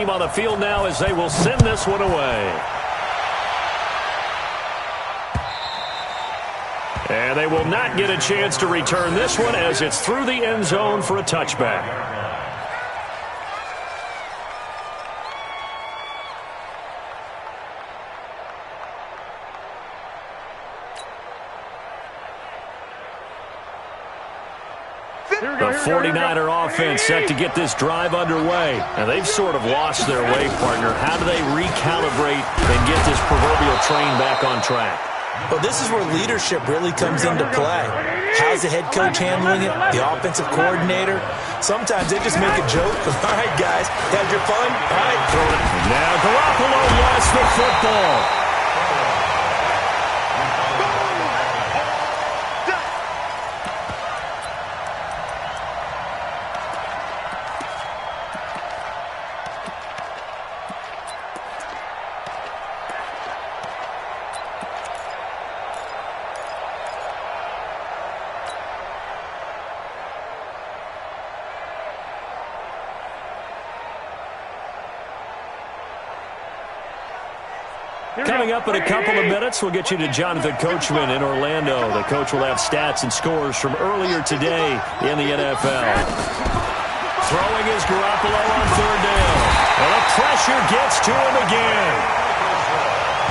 team on the field now as they will send this one away. And they will not get a chance to return this one as it's through the end zone for a touchback. The 49er offense set to get this drive underway. And they've sort of lost their way, partner. How do they recalibrate and get this proverbial train back on track? Well, this is where leadership really comes into play. How's the head coach handling it? The offensive coordinator? Sometimes they just make a joke. All right, guys, had your fun? All right, throw it. Now Garoppolo lost the football. Coming up in a couple of minutes, we'll get you to Jonathan Coachman in Orlando. The coach will have stats and scores from earlier today in the NFL. Throwing is Garoppolo on third down. And the pressure gets to him again.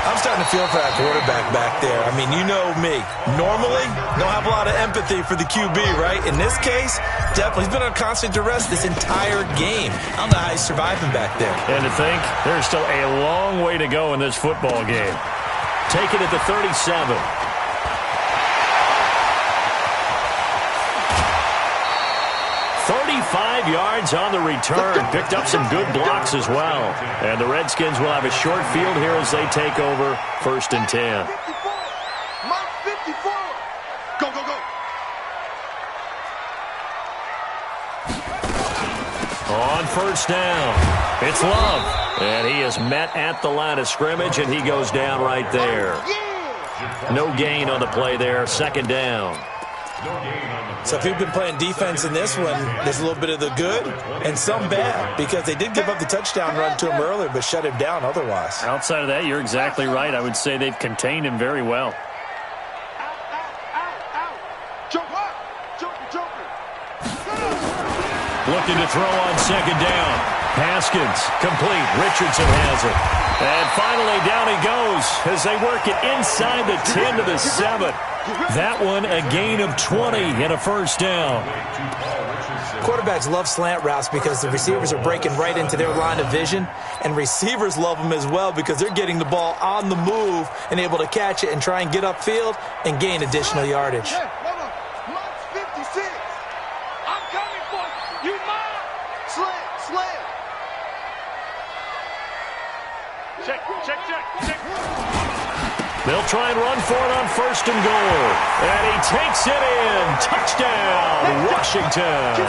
I'm starting to feel for that quarterback back there. I mean, you know me. Normally, don't have a lot of empathy for the QB, right? In this case, definitely. He's been on constant duress this entire game. I don't know how he's surviving back there. And to think, there's still a long way to go in this football game. Taking it to 37. Yards on the return. Picked up some good blocks as well. And the Redskins will have a short field here as they take over 1st and 10. 54. Mike 54. Go, go, go. On 1st down, it's Love. And he is met at the line of scrimmage, and he goes down right there. No gain on the play there. 2nd down. So if you've been playing defense in this one, there's a little bit of the good and some bad, because they did give up the touchdown run to him earlier but shut him down otherwise. Outside of that, you're exactly right. I would say they've contained him very well. Looking to throw on 2nd down. Haskins, complete. Richardson has it. And finally, down he goes as they work it inside the 10 to the 7. That one, a gain of 20 and a 1st down. Quarterbacks love slant routes because the receivers are breaking right into their line of vision, and receivers love them as well because they're getting the ball on the move and able to catch it and try and get upfield and gain additional yardage. Hey, hold on. Mike's 56. I'm coming for you. You mine. Slam. Check. They'll try and run for it on 1st and goal. And he takes it in. Touchdown, Washington.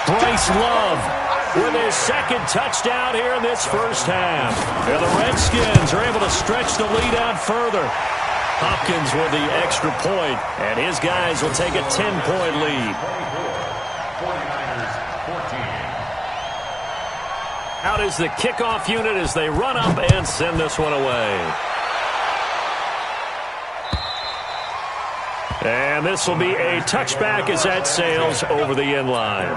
Bryce Love with his 2nd touchdown here in this 1st half. And the Redskins are able to stretch the lead out further. Hopkins with the extra point, and his guys will take a 10-point lead. Out is the kickoff unit as they run up and send this one away. And this will be a touchback as that sails over the end line.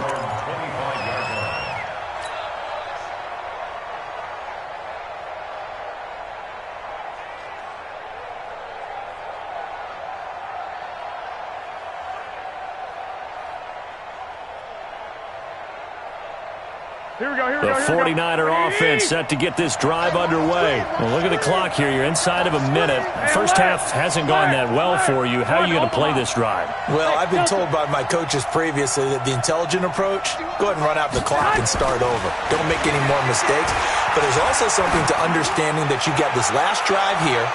The 49er offense set to get this drive underway. Well, look at the clock here. You're inside of a minute. First half hasn't gone that well for you. How are you going to play this drive? Well, I've been told by my coaches previously that the intelligent approach, go ahead and run out the clock and start over. Don't make any more mistakes. But there's also something to understanding that you got this last drive here.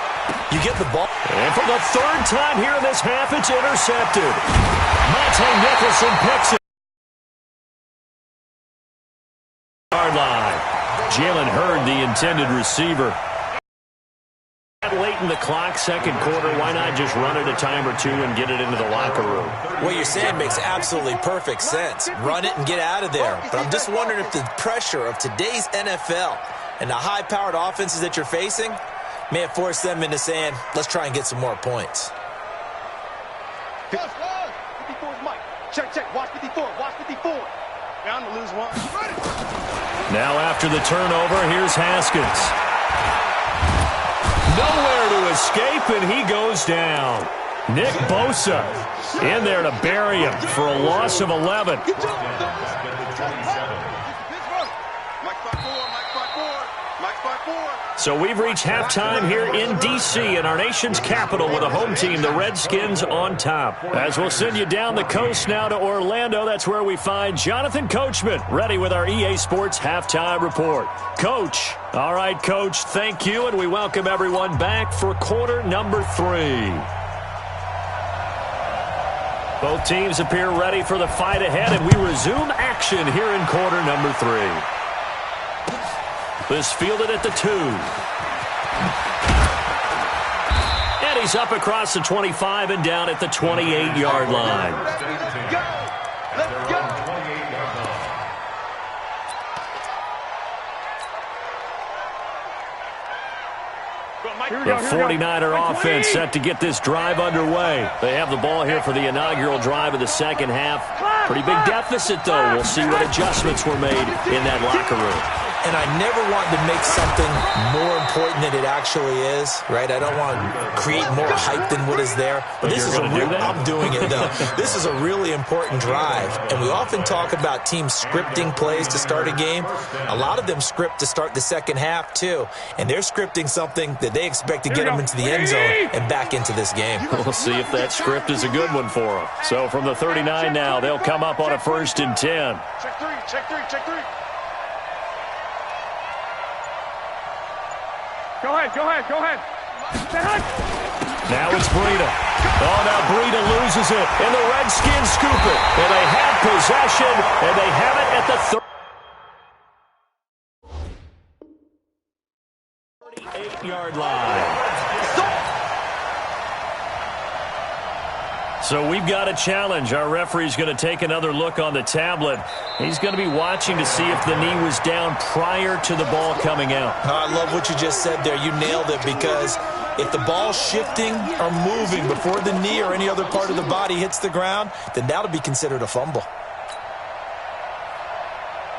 You get the ball. And for the 3rd time here in this half, it's intercepted. Monte Nicholson picks it. Line. Jalen Hurd, the intended receiver. Late hitting the clock, second quarter. Why not just run it a time or two and get it into the locker room? What you're saying makes absolutely perfect sense. Run it and get out of there. But I'm just wondering if the pressure of today's NFL and the high-powered offenses that you're facing may have forced them into saying, let's try and get some more points. 54's Mike. Check, check. Watch 54. Watch 54. Bound to lose one. Now after the turnover, here's Haskins. Nowhere to escape, and he goes down. Nick Bosa in there to bury him for a loss of 11. So we've reached halftime here in D.C. in our nation's capital with a home team, the Redskins, on top. As we'll send you down the coast now to Orlando, that's where we find Jonathan Coachman, ready with our EA Sports halftime report. Coach. All right, Coach, thank you, and we welcome everyone back for quarter number 3. Both teams appear ready for the fight ahead, and we resume action here in quarter number 3. This fielded at the 2. And he's up across the 25 and down at the 28-yard line. Let's go. The 49er offense set to get this drive underway. They have the ball here for the inaugural drive of the second half. Pretty big deficit, though. We'll see what adjustments were made in that locker room. And I never want to make something more important than it actually is, right? I don't want to create more hype than what is there. But this is I'm doing it, though. This is a really important drive. And we often talk about teams scripting plays to start a game. A lot of them script to start the second half, too. And they're scripting something that they expect to get them into the end zone and back into this game. We'll see if that script is a good one for them. So from the 39 now, they'll come up on a 1st and 10. Check 3, check 3, check 3. Go ahead. Now it's Breida. Oh, now Breida loses it, and the Redskins scoop it. And they have possession, and they have it at the 38-yard line. So we've got a challenge. Our referee's going to take another look on the tablet. He's going to be watching to see if the knee was down prior to the ball coming out. I love what you just said there. You nailed it, because if the ball's shifting or moving before the knee or any other part of the body hits the ground, then that'll be considered a fumble.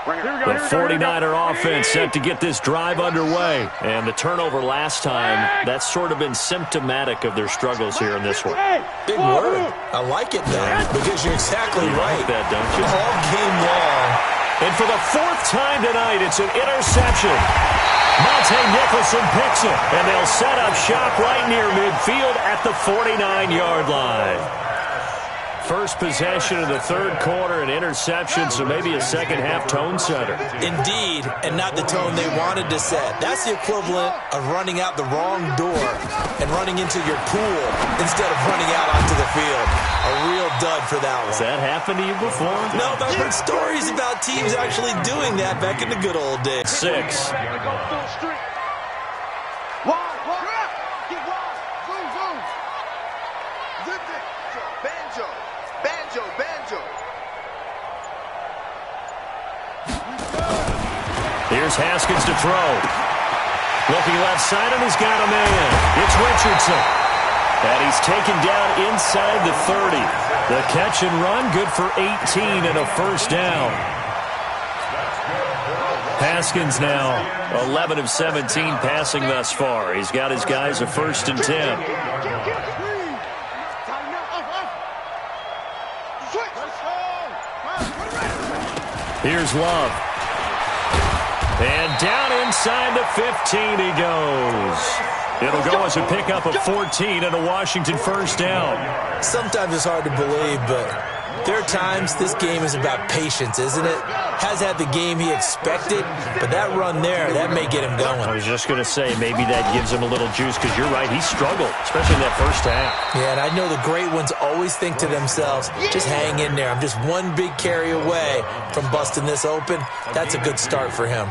The 49er offense set to get this drive underway. And the turnover last time, that's sort of been symptomatic of their struggles here in this one. Big word. I like it, though, because you're exactly right. Like that, don't you? All game long. And for the 4th time tonight, it's an interception. Monte Nicholson picks it, and they'll set up shop right near midfield at the 49-yard line. First possession of the 3rd quarter, an interception, so maybe a second-half tone setter. Indeed, and not the tone they wanted to set. That's the equivalent of running out the wrong door and running into your pool instead of running out onto the field. A real dud for that one. Has that happened to you before? No, but I've heard stories about teams actually doing that back in the good old days. 6. Here's Haskins to throw. Looking left side, and he's got a man. It's Richardson. And he's taken down inside the 30. The catch and run, good for 18 and a 1st down. Haskins now 11 of 17 passing thus far. He's got his guys a 1st and 10. Here's Love. And down inside the 15 he goes. It'll go as a pickup of 14 and a Washington 1st down. Sometimes it's hard to believe, but there are times this game is about patience, isn't it? Has had the game he expected, but that run there, that may get him going. I was just going to say, maybe that gives him a little juice, because you're right, he struggled, especially in that 1st half. Yeah, and I know the great ones always think to themselves, just hang in there. I'm just one big carry away from busting this open. That's a good start for him.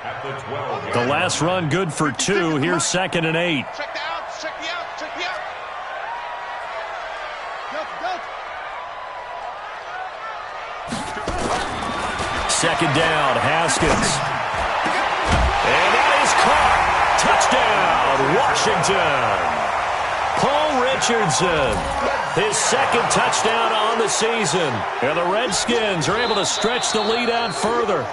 The last run good for 2. Here's 2nd and 8. Check the outs, check the outs, check the outs. Second down, Haskins. And that is caught. Touchdown, Washington. Paul Richardson, his 2nd touchdown on the season. And the Redskins are able to stretch the lead out further.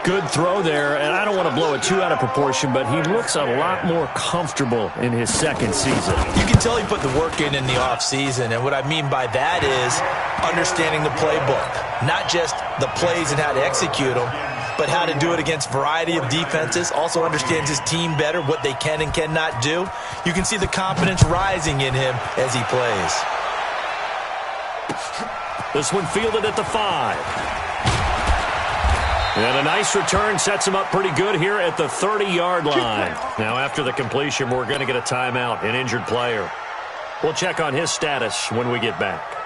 Good throw there, and I don't want to blow it too out of proportion, but he looks a lot more comfortable in his 2nd season. You can tell he put the work in the offseason, and what I mean by that is understanding the playbook. Not just the plays and how to execute them, but how to do it against a variety of defenses. Also understands his team better, what they can and cannot do. You can see the confidence rising in him as he plays. This one fielded at the 5. And a nice return sets him up pretty good here at the 30-yard line. Now, after the completion, we're going to get a timeout, an injured player. We'll check on his status when we get back.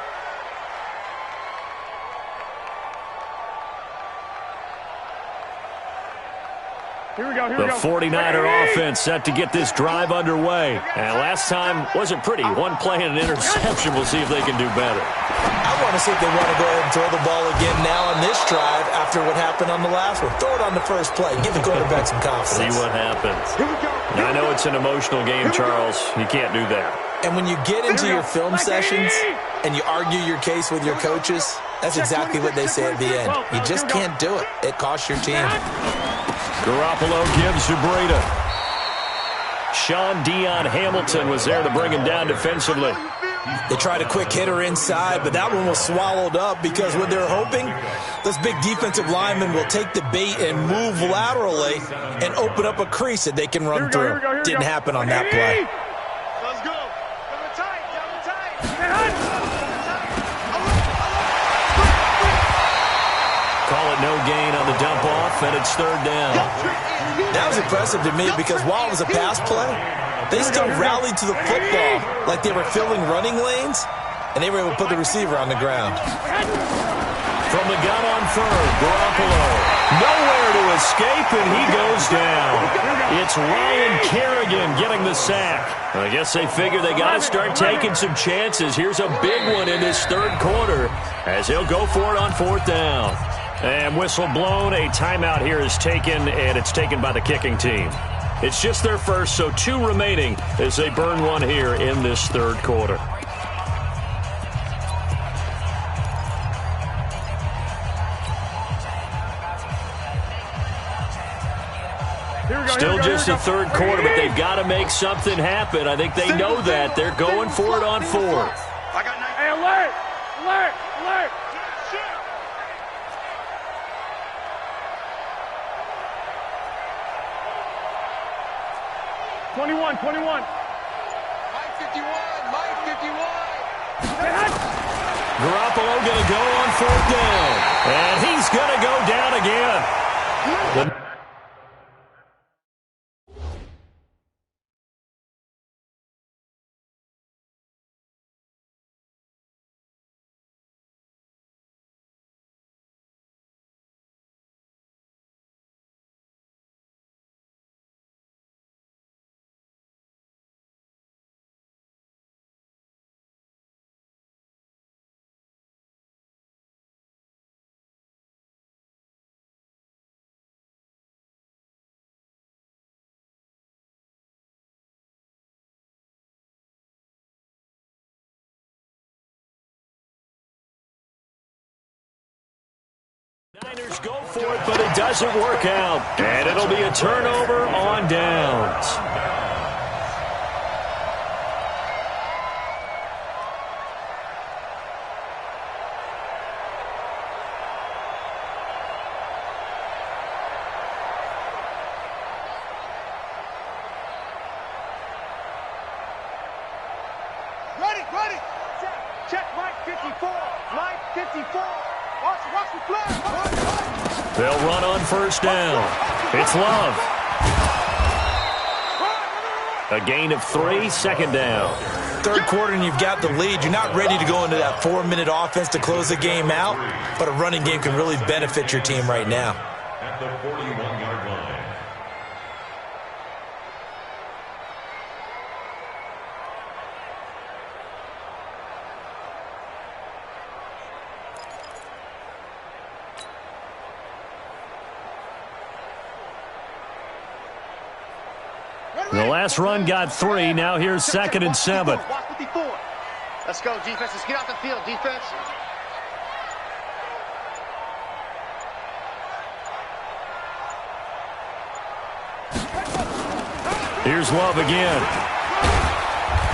Here we go, The 49er offense set to get this drive underway. And last time wasn't pretty. One play and an interception. We'll see if they can do better. I want to see if they want to go ahead and throw the ball again now on this drive after what happened on the last one. Throw it on the first play. Give the quarterback some confidence. See what happens. I know it's an emotional game, Charles. You can't do that. And when you get into your film sessions and you argue your case with your coaches, that's exactly what they say at the end. You just can't do it. It costs your team. Garoppolo gives to Breida. Sean Dion Hamilton was there to bring him down defensively. They tried a quick hitter inside, but that one was swallowed up because what they're hoping, those big defensive linemen will take the bait and move laterally and open up a crease that they can run through. Didn't happen on that play. Let's go. Double tight, double tight. Call it no gain on the dump off, and it's 3rd down. That was impressive to me because while it was a pass play, they still rallied to the football like they were filling running lanes, and they were able to put the receiver on the ground. From the gun on 3rd, Garoppolo. Nowhere to escape, and he goes down. It's Ryan Kerrigan getting the sack. I guess they figure they got to start taking some chances. Here's a big one in this 3rd quarter as he'll go for it on 4th down. And whistle blown, a timeout here is taken, and it's taken by the kicking team. It's just their first, so 2 remaining as they burn one here in this 3rd quarter. Still just the 3rd quarter, but they've got to make something happen. I think they know that. They're going for it on 4th. Hey, alert! Alert! Alert! 21. Mike 51, Mike 51. Garoppolo going to go on 4th down. And he's going to go down again. Niners go for it, but it doesn't work out. And it'll be a turnover on downs. Ready. Check Mike 54. Mike 54. Watch the flag. They'll run on 1st down. It's Love. A gain of 3, 2nd down. 3rd quarter and you've got the lead. You're not ready to go into that 4-minute offense to close the game out, but a running game can really benefit your team right now. at the 41-yard line. The last run got 3. Now here's 2nd and 7. Let's go, defense. Let's get out the field, defense. Here's Love again.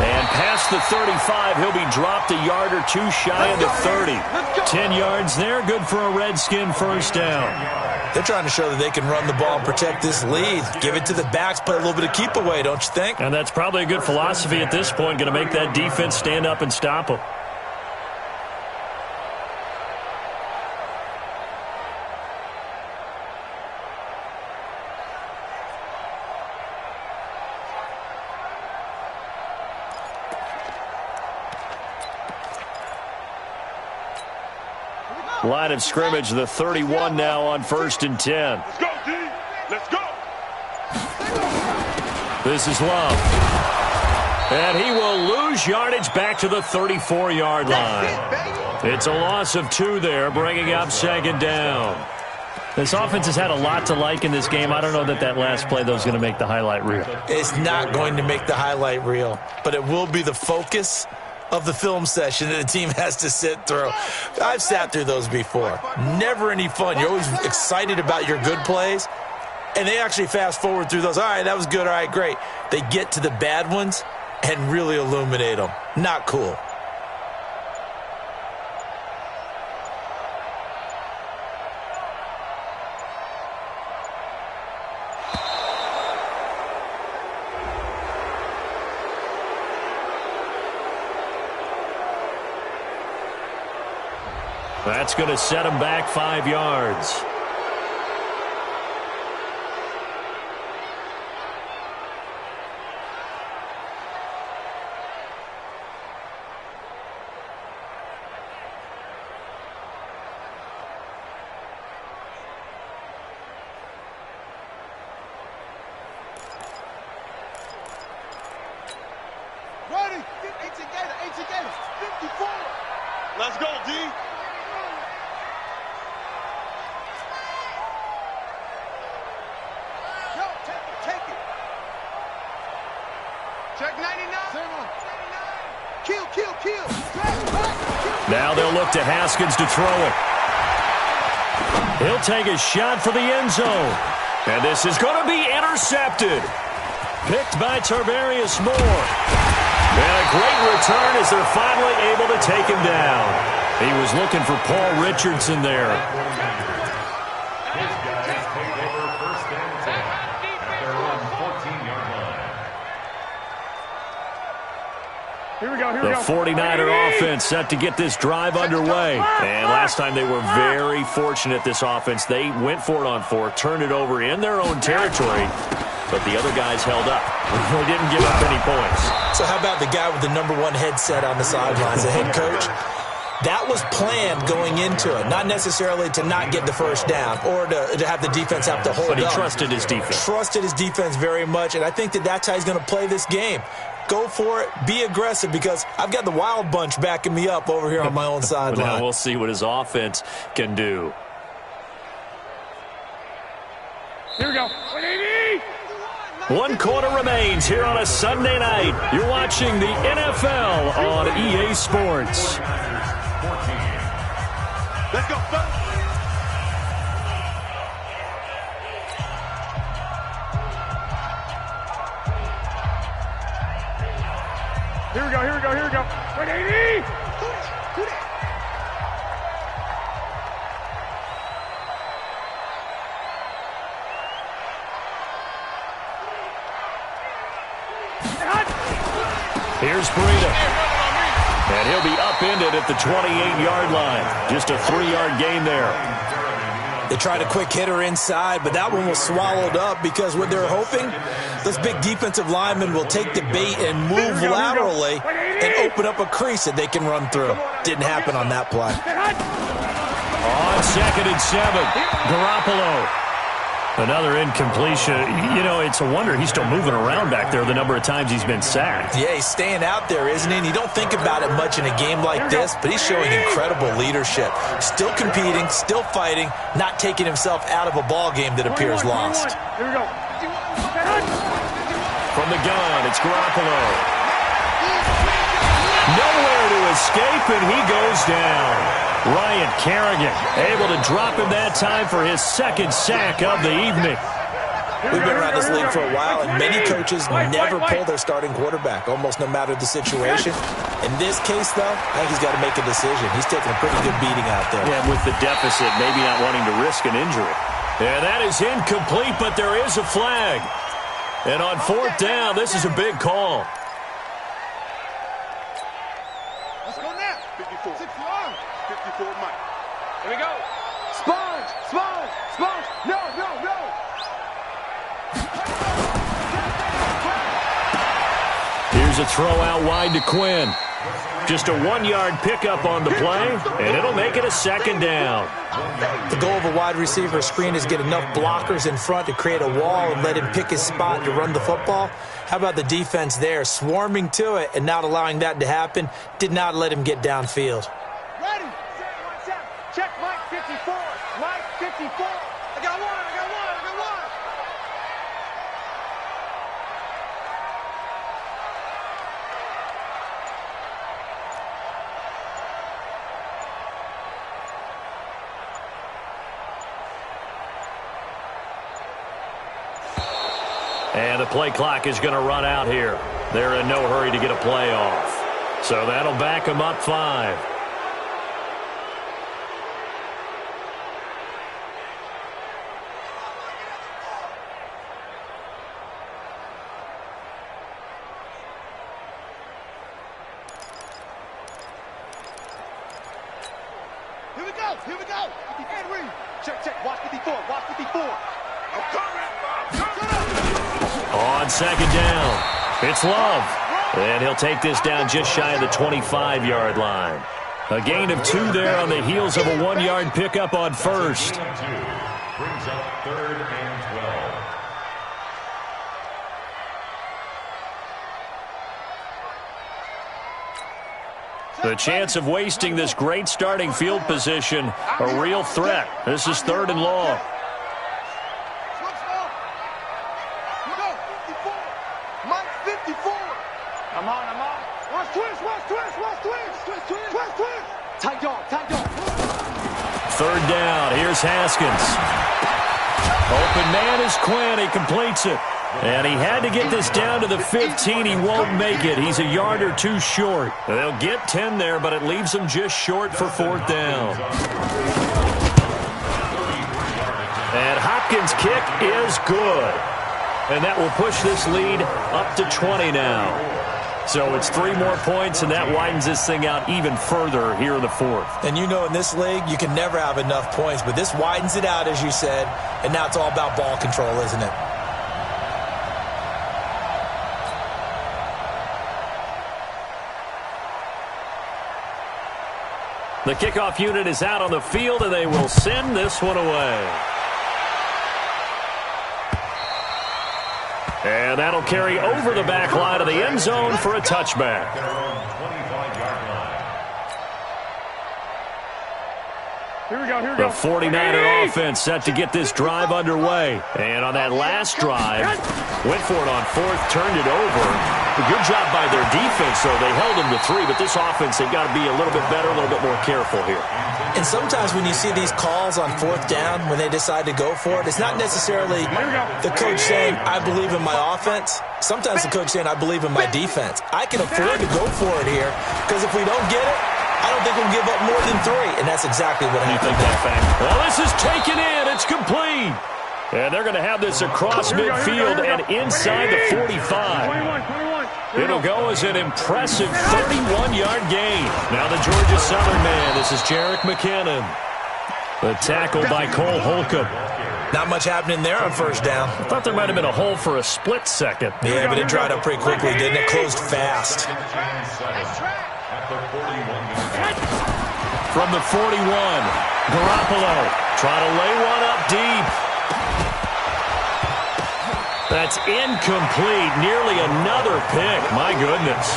And past the 35, he'll be dropped a yard or two shy of the 30. 10 yards there, good for a Redskin first down. They're trying to show that they can run the ball and protect this lead. Give it to the backs, play a little bit of keep away, don't you think? And that's probably a good philosophy at this point, going to make that defense stand up and stop them. Line of scrimmage, the 31 now on 1st and 10. Let's go, D. Let's go. This is Love. And he will lose yardage back to the 34-yard line. It's a loss of 2 there, bringing up 2nd down. This offense has had a lot to like in this game. I don't know that last play, though, is going to make the highlight reel. It's not going to make the highlight reel, but it will be the focus of the film session that the team has to sit through. I've sat through those before. Never any fun. You're always excited about your good plays, and they actually fast forward through those. All right, that was good. All right, great. They get to the bad ones and really illuminate them. Not cool. That's going to set him back 5 yards. Ready. 18 Gators. 54. Let's go, D. Check 99. Kill. Now they'll look to Haskins to throw it. He'll take a shot for the end zone. And this is going to be intercepted. Picked by Tarvarius Moore. And a great return as they're finally able to take him down. He was looking for Paul Richardson there. The 49er offense set to get this drive underway. And last time they were very fortunate, this offense. They went for it on 4, turned it over in their own territory, but the other guys held up. They didn't give up any points. So how about the guy with the #1 headset on the sidelines, the head coach? That was planned going into it, not necessarily to not get the first down or to have the defense have to hold up. But he trusted his defense. Trusted his defense very much, and I think that's how he's going to play this game. Go for it. Be aggressive, because I've got the wild bunch backing me up over here on my own sideline. Now we'll see what his offense can do. Here we go. 1 quarter remains here on a Sunday night. You're watching the NFL on EA Sports. Let's go, fellas. Here we go. 180. Here's Breida. And he'll be upended at the 28-yard line. Just a 3-yard gain there. They tried a quick hitter inside, but that one was swallowed up because what they're hoping, this big defensive lineman will take the bait and move laterally and open up a crease that they can run through. Didn't happen on that play. On 2nd and 7, Garoppolo. Another incompletion. You know, it's a wonder he's still moving around back there the number of times he's been sacked. Yeah, he's staying out there, isn't he? And you don't think about it much in a game like this, but he's showing incredible leadership. Still competing, still fighting, not taking himself out of a ball game that appears lost. Here we go. From the gun, it's Garoppolo. Nowhere to escape, and he goes down. Ryan Kerrigan able to drop him that time for his second sack of the evening. We've been around this league for a while, and many coaches never pull their starting quarterback, almost no matter the situation. In this case, though, I think he's got to make a decision. He's taking a pretty good beating out there. Yeah, with the deficit, maybe not wanting to risk an injury. And that is incomplete, but there is a flag. And on fourth down, this is a big call. Let's go now. 54. 61. 54 Mike. Here we go. Sponge. Sponge. Sponge. No, no, no. Here's a throw out wide to Quinn. Just a 1-yard pickup on the play, and it'll make it a second down. The goal of a wide receiver screen is get enough blockers in front to create a wall and let him pick his spot to run the football. How about the defense there, swarming to it and not allowing that to happen? Did not let him get downfield. Ready. Check Mike 54. Mike 54. I got one. I got one. I got one. And the play clock is going to run out here. They're in no hurry to get a play off. So that'll back them up 5. Here we go. Here we go. And read. Check, check. Watch 54. Watch 54. I'm coming. On second down, it's Love. And he'll take this down just shy of the 25-yard line. A gain of 2 there on the heels of a 1-yard pickup on first. Brings up 3rd and 12. The chance of wasting this great starting field position, a real threat. This is 3rd and long. I'm on. Watch twist. Tight dog. 3rd down, here's Haskins. Open man is Quinn, he completes it. And he had to get this down to the 15, he won't make it. He's a yard or 2 short. They'll get 10 there, but it leaves them just short for 4th down. And Hopkins' kick is good. And that will push this lead up to 20 now. So it's 3 more points, and that widens this thing out even further here in the 4th. And you know, in this league, you can never have enough points, but this widens it out, as you said, and now it's all about ball control, isn't it? The kickoff unit is out on the field, and they will send this one away. And that'll carry over the back line of the end zone for a touchback. Here we go. The 49er offense set to get this drive underway. And on that last drive, went for it on 4th, turned it over. A good job by their defense, though. They held them to 3, but this offense, they've got to be a little bit better, a little bit more careful here. And sometimes when you see these calls on 4th down, when they decide to go for it, it's not necessarily the coach saying, I believe in my offense. Sometimes the coach saying, I believe in my defense. I can afford to go for it here, because if we don't get it, I don't think we'll give up more than 3, and that's exactly what happened. Well, this is taken in. It's complete. And they're going to have this across midfield and inside the 45. It'll go as an impressive 31-yard gain. Now the Georgia Southern man. This is Jerick McKinnon. The tackle by Cole Holcomb. Not much happening there on 1st down. I thought there might have been a hole for a split second. Yeah, but it dried up pretty quickly, didn't it? Closed fast. From the 41, Garoppolo trying to lay one up deep. That's incomplete. Nearly another pick. My goodness.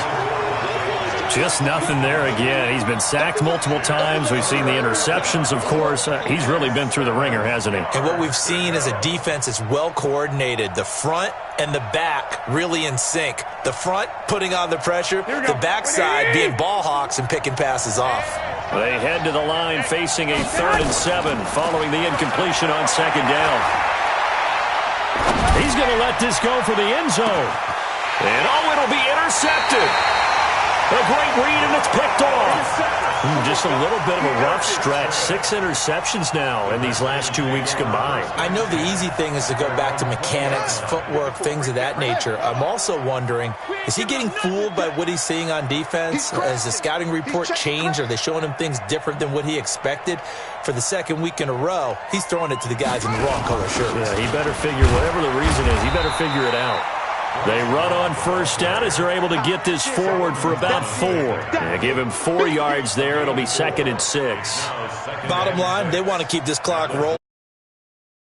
Just nothing there again. He's been sacked multiple times. We've seen the interceptions, of course. He's really been through the ringer, hasn't he? And what we've seen is a defense that's well coordinated. The front and the back really in sync. The front putting on the pressure, the backside being ball hawks and picking passes off. They head to the line facing a 3rd and 7 following the incompletion on 2nd down. He's going to let this go for the end zone. And it'll be intercepted. A great read, and it's picked off. Just a little bit of a rough stretch. 6 interceptions now in these last 2 weeks combined. I know the easy thing is to go back to mechanics, footwork, things of that nature. I'm also wondering, is he getting fooled by what he's seeing on defense? Has the scouting report changed? Are they showing him things different than what he expected? For the 2nd week in a row, he's throwing it to the guys in the wrong color shirts. Yeah, he better figure, whatever the reason is, he better figure it out. They run on 1st down as they're able to get this forward for about 4. They give him 4 yards there. It'll be 2nd and 6. Bottom line, they want to keep this clock rolling.